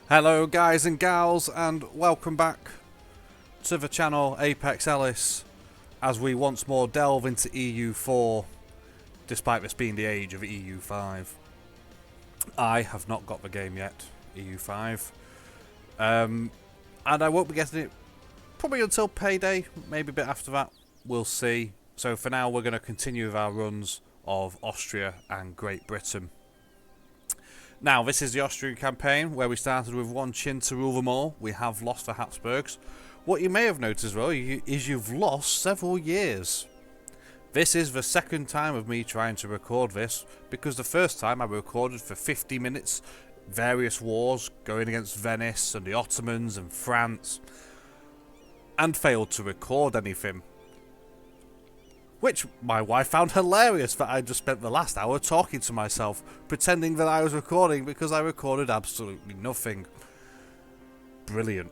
Hello guys and gals, and welcome back to the channel Apex Ellis as we once more delve into EU4 despite this being the age of EU5. I have not got the game yet, EU5, and I won't be getting it probably until payday, maybe a bit after that, we'll see. So for now we're going to continue with our runs of Austria and Great Britain. Now, this is the Austrian campaign, where we started with one chin to rule them all. We have lost the Habsburgs. What you may have noticed as well is you've lost several years. This is the second time of me trying to record this, because the first time I recorded for 50 minutes, various wars going against Venice and the Ottomans and France, and failed to record anything. Which my wife found hilarious, that I just spent the last hour talking to myself, pretending that I was recording because I recorded absolutely nothing. Brilliant.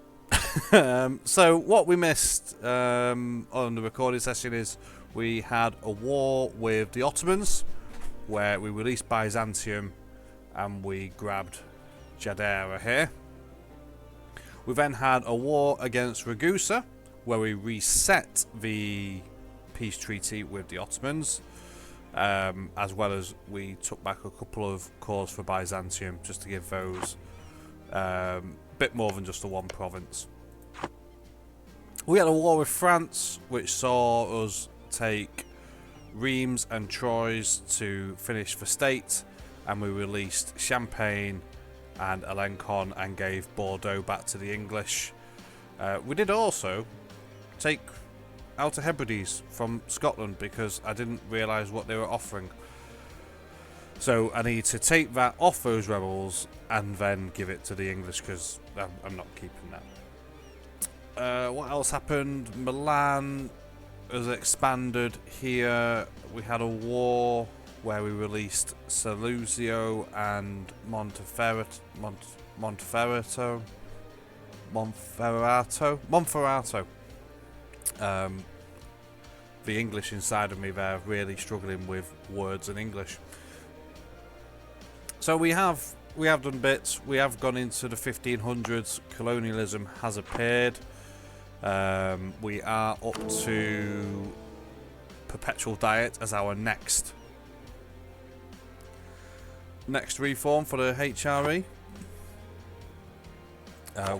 So what we missed on the recording session is we had a war with the Ottomans, where we released Byzantium and we grabbed Jadera here. We then had a war against Ragusa, where we reset the peace treaty with the Ottomans, as well as we took back a couple of cores for Byzantium just to give those a bit more than just the one province. We had a war with France, which saw us take Reims and Troyes to finish the state, and we released Champagne and Alencon and gave Bordeaux back to the English. We did also take Outer Hebrides from Scotland because I didn't realise what they were offering. So I need to take that off those rebels and then give it to the English, because I'm not keeping that. What else happened? Milan has expanded here. We had a War where we released Saluzio and Monferrato. The English inside of me there really struggling with words in English. So we have done bits. We have gone into the 1500s. Colonialism has appeared. We are up to Perpetual Diet as our next reform for the HRE.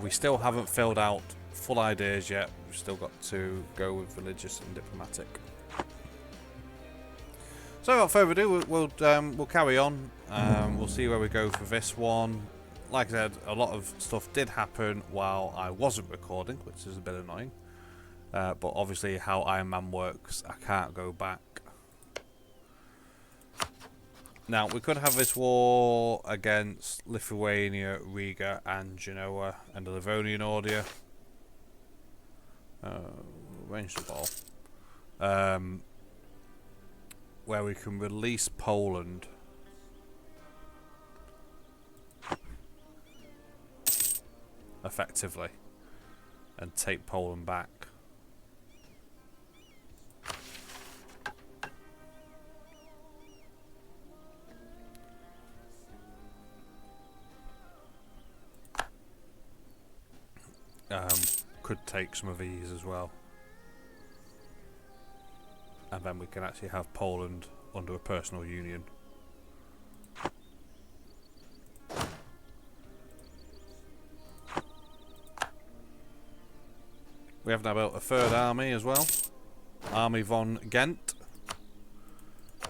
We still haven't filled out full ideas yet. We've still got to go with religious and diplomatic. So without further ado, we'll carry on. We'll see where we go for this one. Like I said, a lot of stuff did happen while I wasn't recording, which is a bit annoying. But obviously how Iron Man works, I can't go back. Now, we could have this war against Lithuania, Riga and Genoa and the Livonian Order. Arrange the ball. Where we can release Poland. Effectively. And take Poland back. Could take some of these as well. And then we can actually have Poland under a personal union. We have now built a third army as well. Army von Ghent.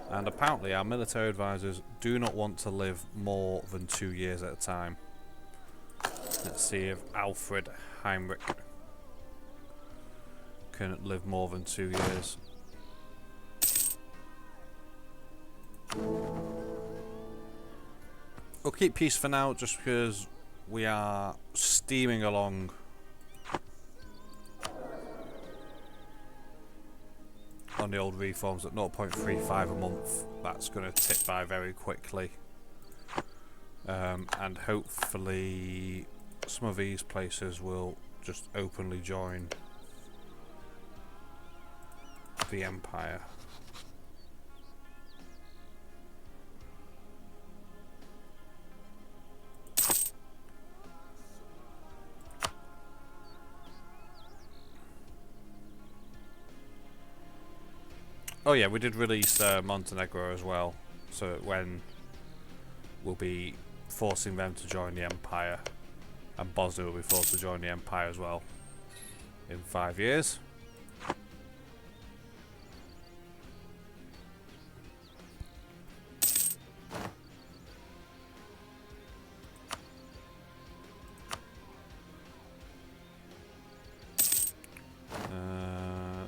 And apparently our military advisors do not want to live more than 2 years at a time. Let's see if Alfred Heinrich can live more than 2 years. We'll keep peace for now, just because we are steaming along. On the old reforms at 0.35 a month. That's going to tick by very quickly. And hopefully some of these places will just openly join the Empire. Oh yeah, we did release Montenegro as well, so when we'll be forcing them to join the Empire, and Bosnia will be forced to join the Empire as well in 5 years.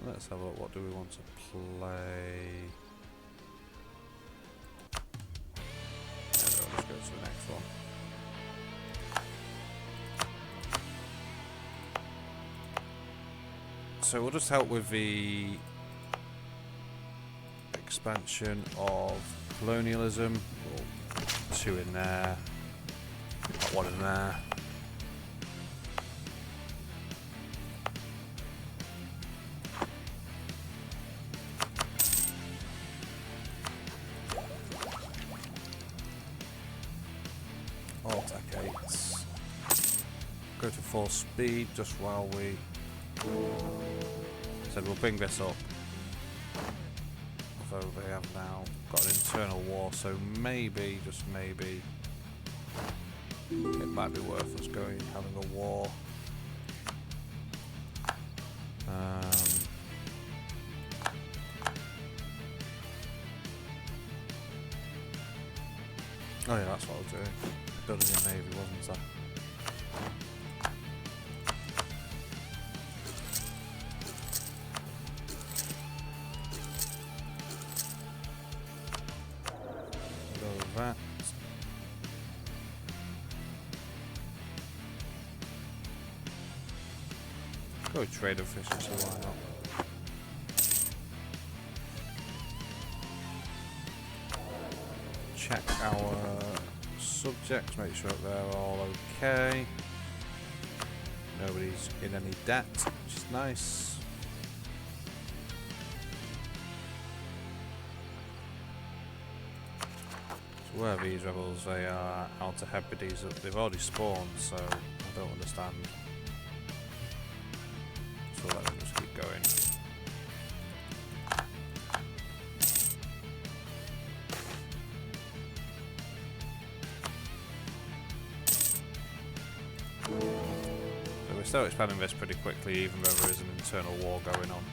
Let's have a look. What do we want to play? Let's go to the next one. So we'll just help with the expansion of colonialism. We'll put 2 in there, got 1 in there. Go to full speed just while we said we'll bring this up. Although they have now got an internal war, so maybe, just maybe, it might be worth us going having a war. Oh yeah, that's what I was doing. Building a navy, wasn't I? That. Go trade efficiency, why not? Check our subjects, make sure they're all okay. Nobody's in any debt, which is nice. Where are these rebels? They are out to Hebrides. They've already spawned, so I don't understand. So let's just keep going. So we're still expanding this pretty quickly, even though there is an internal war going on.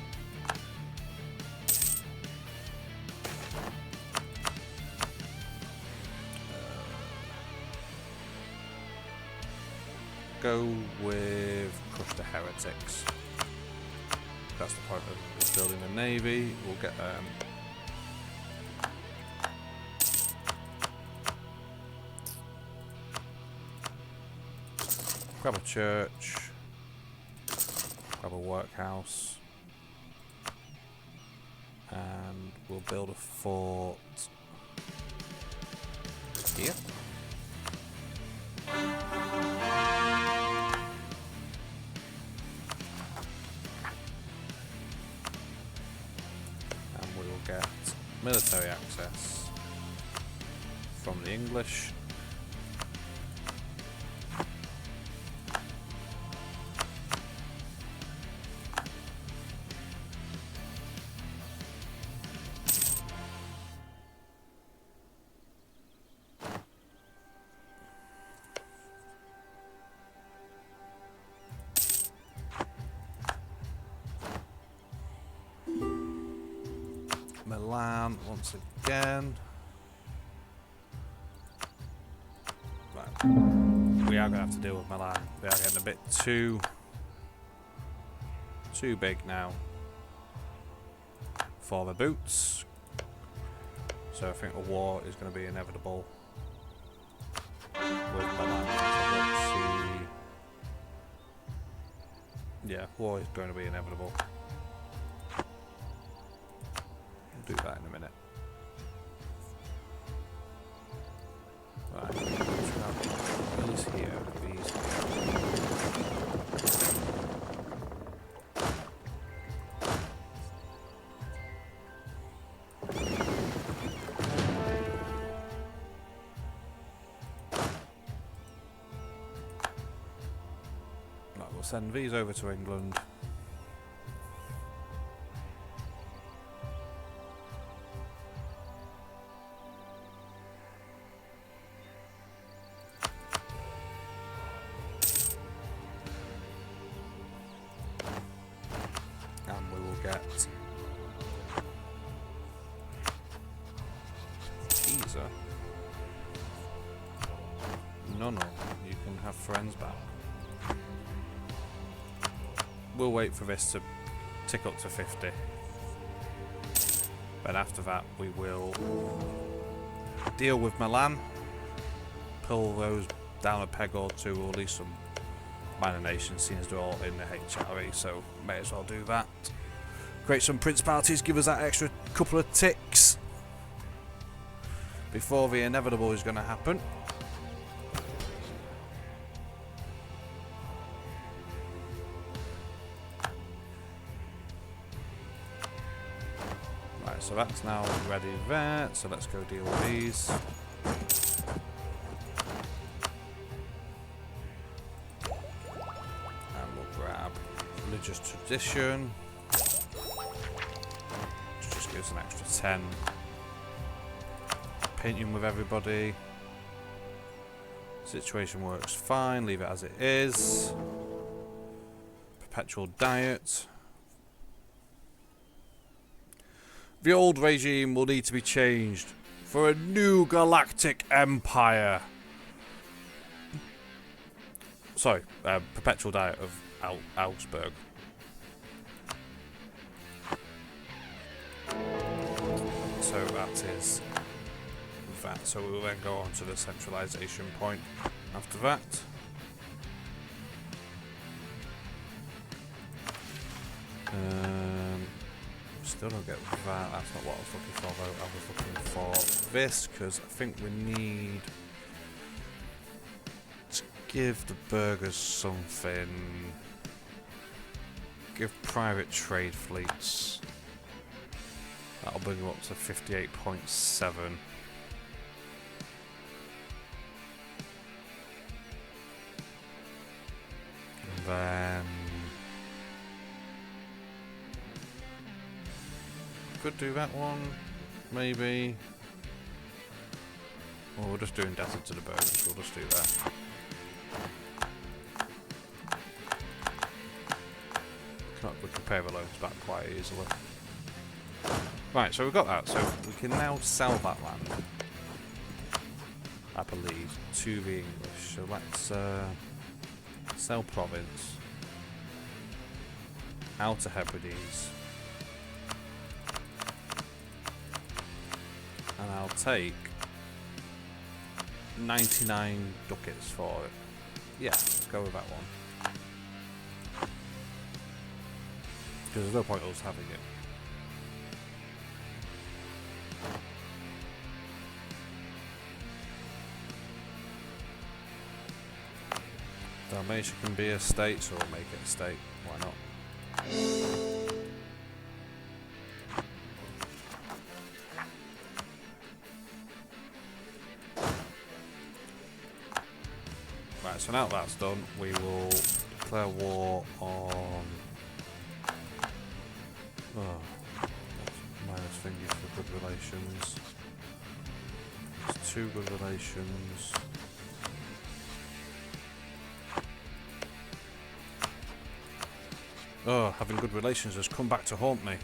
Go with crush the heretics. That's the point of building a navy. We'll get grab a church, grab a workhouse, and we'll build a fort here. Get military access from the English. Milan once again. Right. We are going to have to deal with Milan. They are getting a bit too big now for the boots. So I think a war is going to be inevitable with Milan. Yeah, war is going to be inevitable. Do that in a minute. Right, these here, these here. Right, we'll send these over to England. Caesar. No, you can have friends back. We'll wait for this to tick up to 50. But after that, we will deal with Milan, pull those down a peg or two, or at least some minor nations, seeing as they're all in the HRE, so may as well do that. Create some principalities, give us that extra couple of ticks before the inevitable is going to happen. Right, so that's now ready there, so let's go deal with these. And we'll grab religious tradition. Just gives an extra 10. Painting with everybody. Situation works fine, leave it as it is. Perpetual diet. The old regime will need to be changed for a new galactic empire. Sorry, perpetual diet of Augsburg. So that is that. So we will then go on to the centralisation point after that. Still don't get that. That's not what I was looking for though. I was looking for this because I think we need to give the burghers something. Give private trade fleets. That'll bring them up to 58.7. And then could do that one, maybe. Or we're just doing desert to the burghers, we'll just do that. We can pay the loans back quite easily. Right, so we've got that, so we can now sell that land, I believe, to the English. So let's sell province. Outer Hebrides. And I'll take 99 ducats for it. Yeah, let's go with that one. Because there's no point us having it. Dalmatia can be a state, so we'll make it a state. Why not? Right, so now that's done, we will declare war on... Oh, minus thingy for good relations. There's 2 good relations. Oh, having good relations has come back to haunt me.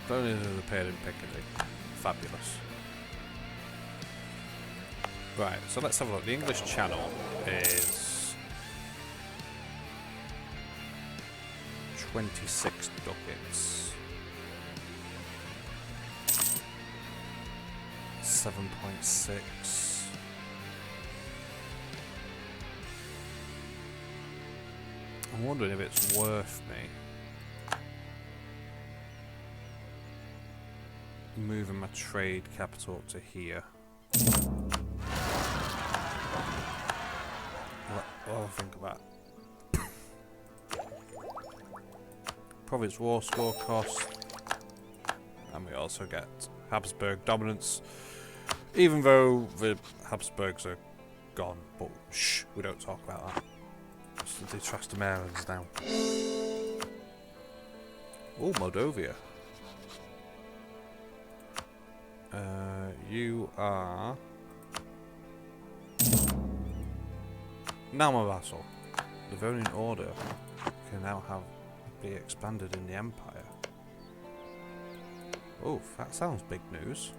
Don't need to repair in Picardy. Fabulous. Right, so let's have a look. The English Channel is 26 ducats. 7.6. I'm wondering if it's worth me moving my trade capital up to here. What do I think about? Province war score cost, and we also get Habsburg dominance. Even though the Habsburgs are gone, but shh, we don't talk about that. It's the Trastamarans now. Oh, Moldavia. You are Now my vassal. Livonian order can now be expanded in the empire. Oh, that sounds big news.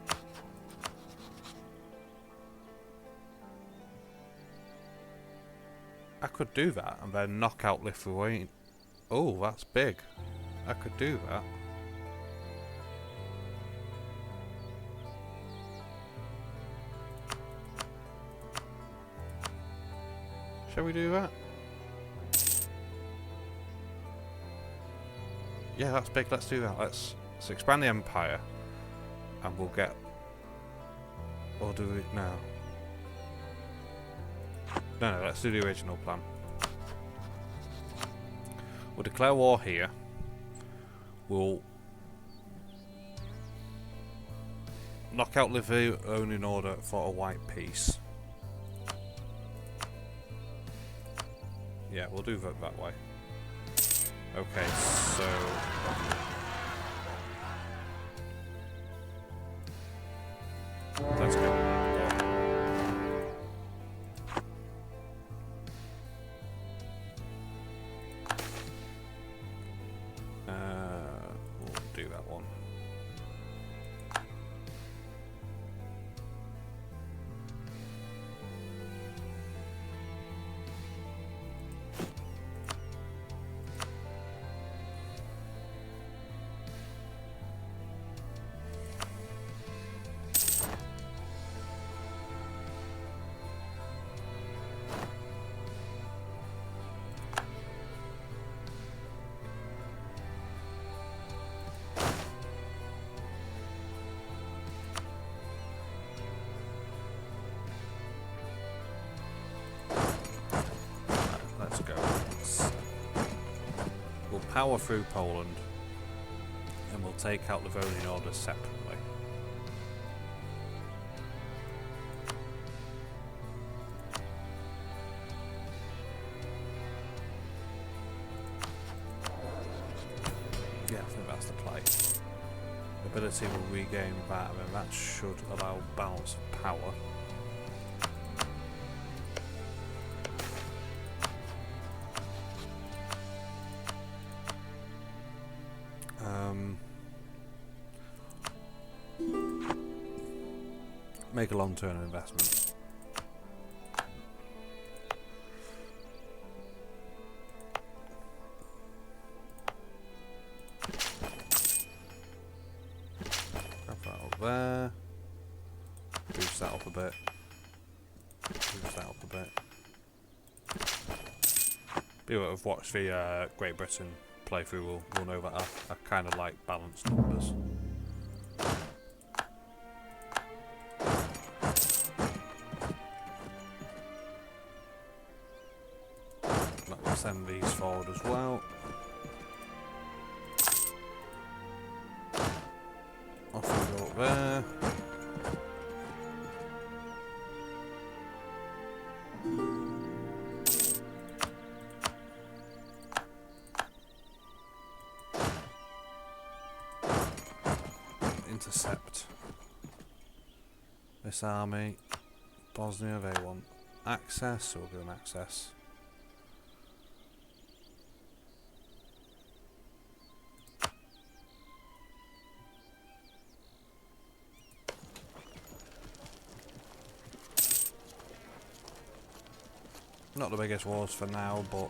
I could do that and then knock out Lithuania. Oh, that's big. I could do that. Shall we do that? Yeah, that's big. Let's do that. Let's expand the empire, and we'll get. Or do we? No. No, let's do the original plan. We'll declare war here. We'll knock out Livonian order for a white peace. Yeah, we'll do that way. Okay, so let's go. We'll do that one. Power through Poland, and we'll take out Livonian order separately. Yeah, I think that's the play. Ability will regain that, and that should allow balance of power. Make a long-term investment. Grab that up there. Boost that up a bit. Boost that up a bit. People that have watched the Great Britain playthrough will know that I kind of like balanced numbers. Send these forward as well. Off we go up there. Intercept this army. Bosnia, they want access, so we'll give them access. Not the biggest wars for now, but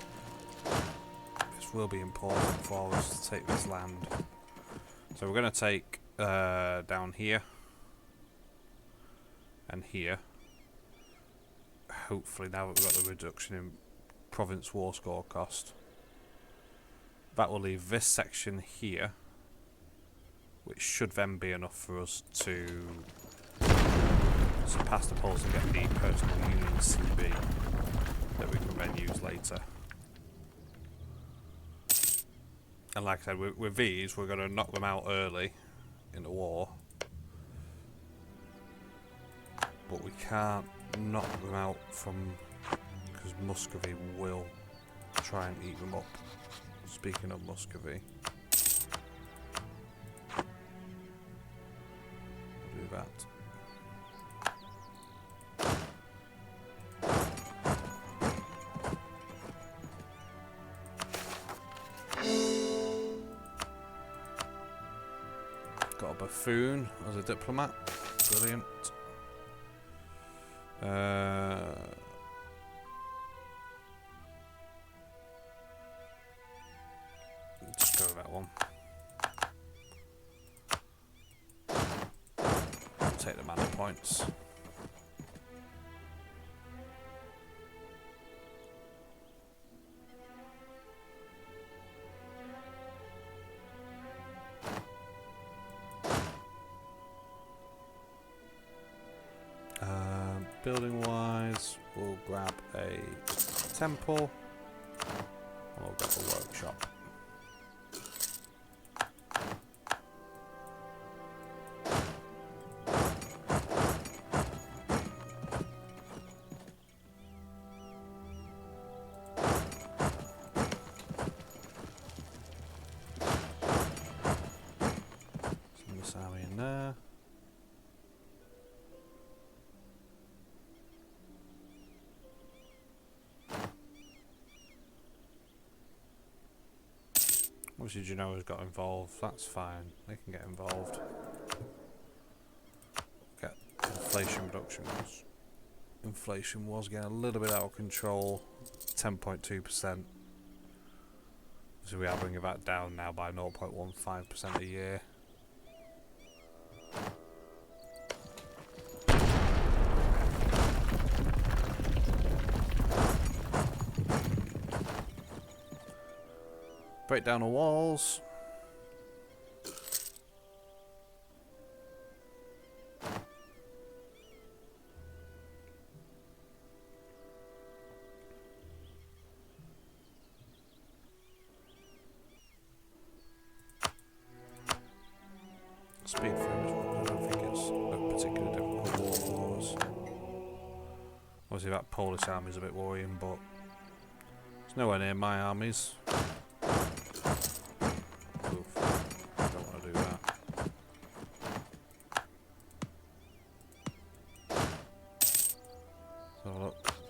this will be important for us to take this land. So we're going to take down here and here. Hopefully now that we've got the reduction in province war score cost. That will leave this section here, which should then be enough for us to surpass the polls and get the personal union CB. That we can then use later. And like I said, with these, we're going to knock them out early in the war. But we can't knock them out from... because Muscovy will try and eat them up. Speaking of Muscovy. We'll do that. buffoon as a diplomat. Brilliant. Just go with that one. Take the mana points. Building wise, we'll grab a temple and we'll grab a workshop. Send this army in there. Obviously Genoa's got involved, that's fine, they can get involved. Get inflation reduction. Inflation was getting a little bit out of control, 10.2%. So we are bringing that down now by 0.15% a year. Break down the walls. Speed frames, I don't think it's a particularly difficult war for us. Obviously that Polish army is a bit worrying, but it's nowhere near my armies.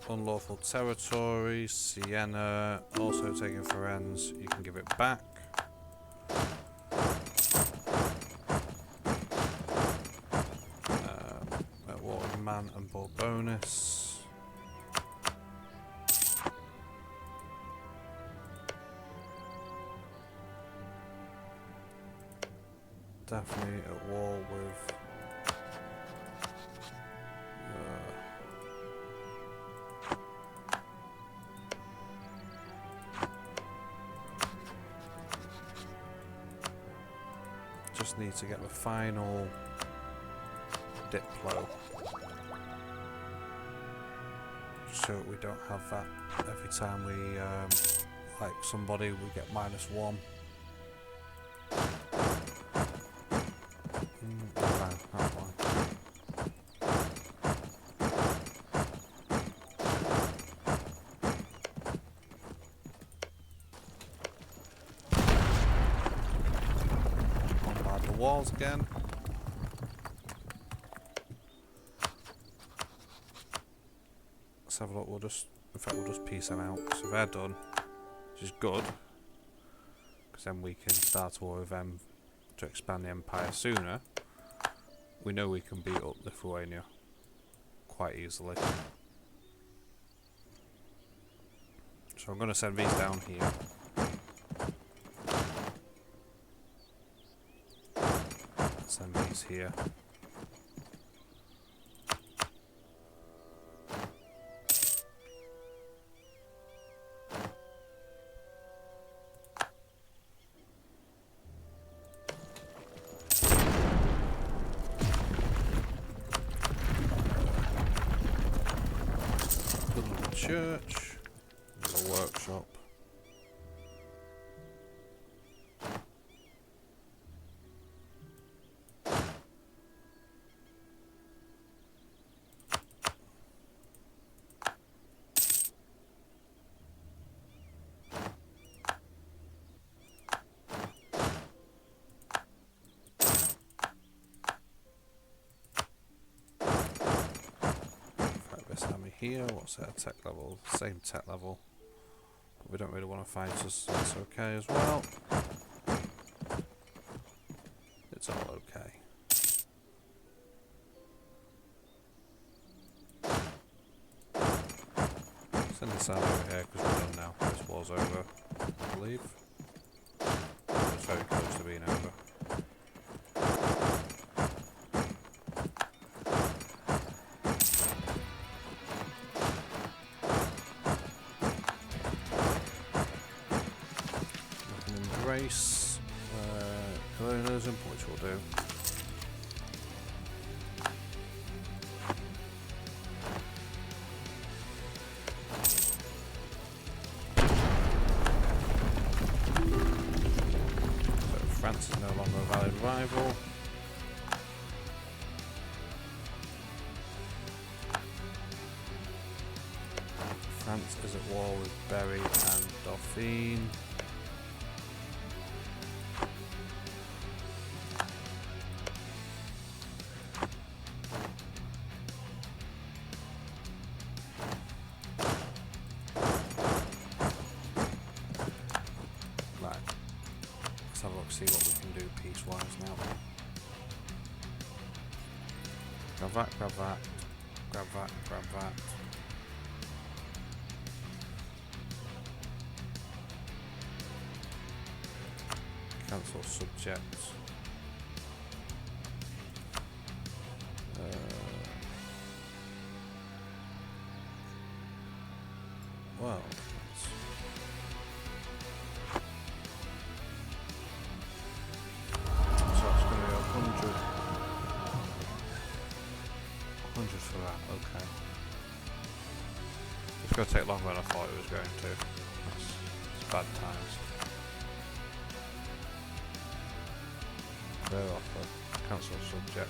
Unlawful territory, Siena, also taking Firenze, you can give it back. At war with Man and Bourbonus. Definitely at war with just need to get the final diplo so we don't have that every time we like somebody we get -1. Fine, that's fine. Walls again. Let's have a look. We'll just piece them out. So they're done, which is good, because then we can start a war with them to expand the empire sooner. We know we can beat up Lithuania quite easily. So I'm going to send these down here. Send these here. Building a church, a workshop. Here, what's our tech level? Same tech level, but we don't really want to fight us, so it's okay as well. It's all okay. Send this army over here because we're done now. This war's over, I believe. It's very close to being over. We can embrace colonialism, which we'll do. France is no longer a valid rival. France is at war with Berry and Dauphine. See what we can do piece-wise now. Grab that, grab that, grab that, grab that. Cancel subjects. Well, for that, okay. It's going to take longer than I thought it was going to. It's bad times. Clear offer. Cancel subject.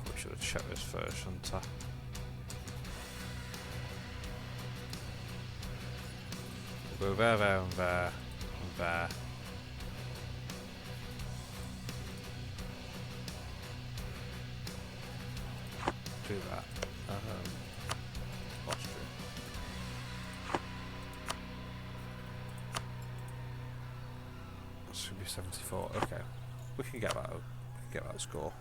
Probably should have checked this first, shouldn't I? We'll go there, there, and there, and there. Do that. Austria. Should be 74. Okay, we can get that. We can get that score.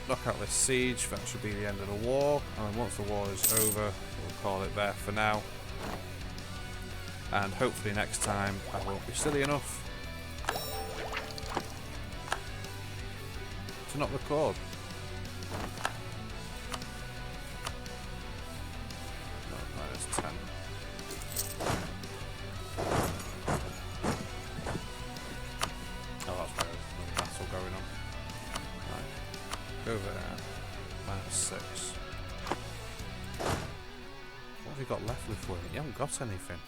Knock out this siege. That should be the end of the war. And once the war is over, we'll call it there for now. And hopefully next time I won't be silly enough to not record. No, minus 10. Oh, that's why there's another battle going on. Right. Go there. Minus 6. What have you got left with it? You haven't got anything.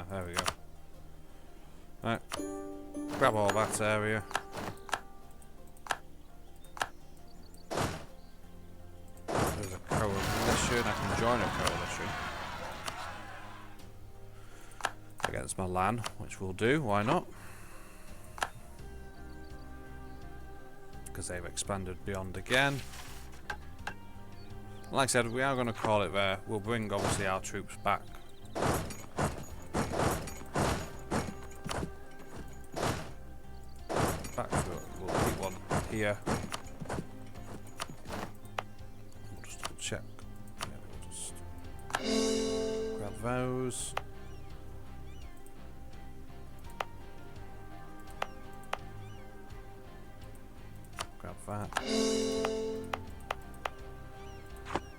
There we go. Right, grab all that area. There's a coalition. I can join a coalition against Milan, which we'll do. Why not? Because they've expanded beyond again. Like I said, we are going to call it there. We'll bring obviously our troops back. We'll keep one here. We'll just double check. Yeah, we'll just grab those. Grab that.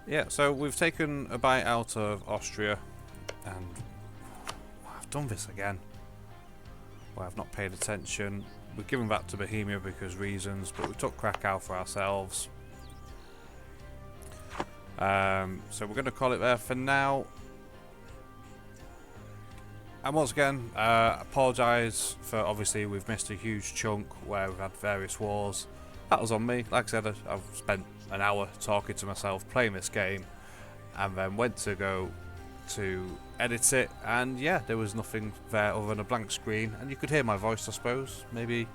Yeah, so we've taken a bite out of Austria, and I've done this again. Well, I've not paid attention. We've given that to Bohemia because reasons, but we took Krakow for ourselves. So we're going to call it there for now. And once again, apologise for, obviously we've missed a huge chunk where we've had various wars. That was on me. Like I said, I've spent an hour talking to myself, playing this game, and then went to go to edit it, and yeah, there was nothing there other than a blank screen, and you could hear my voice, I suppose. Maybe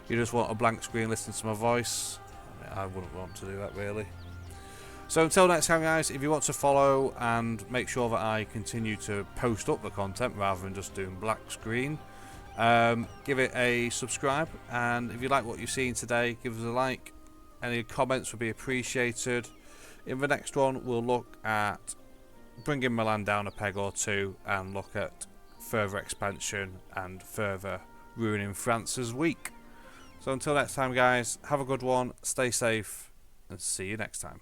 you just want a blank screen listening to my voice. I wouldn't want to do that, really. So until next time, guys, if you want to follow and make sure that I continue to post up the content rather than just doing black screen, give it a subscribe, and if you like what you've seen today, give us a like. Any comments would be appreciated. In the next one, we'll look at bringing Milan down a peg or two and look at further expansion and further ruining France's weak. So until next time, guys, have a good one, stay safe, and see you next time.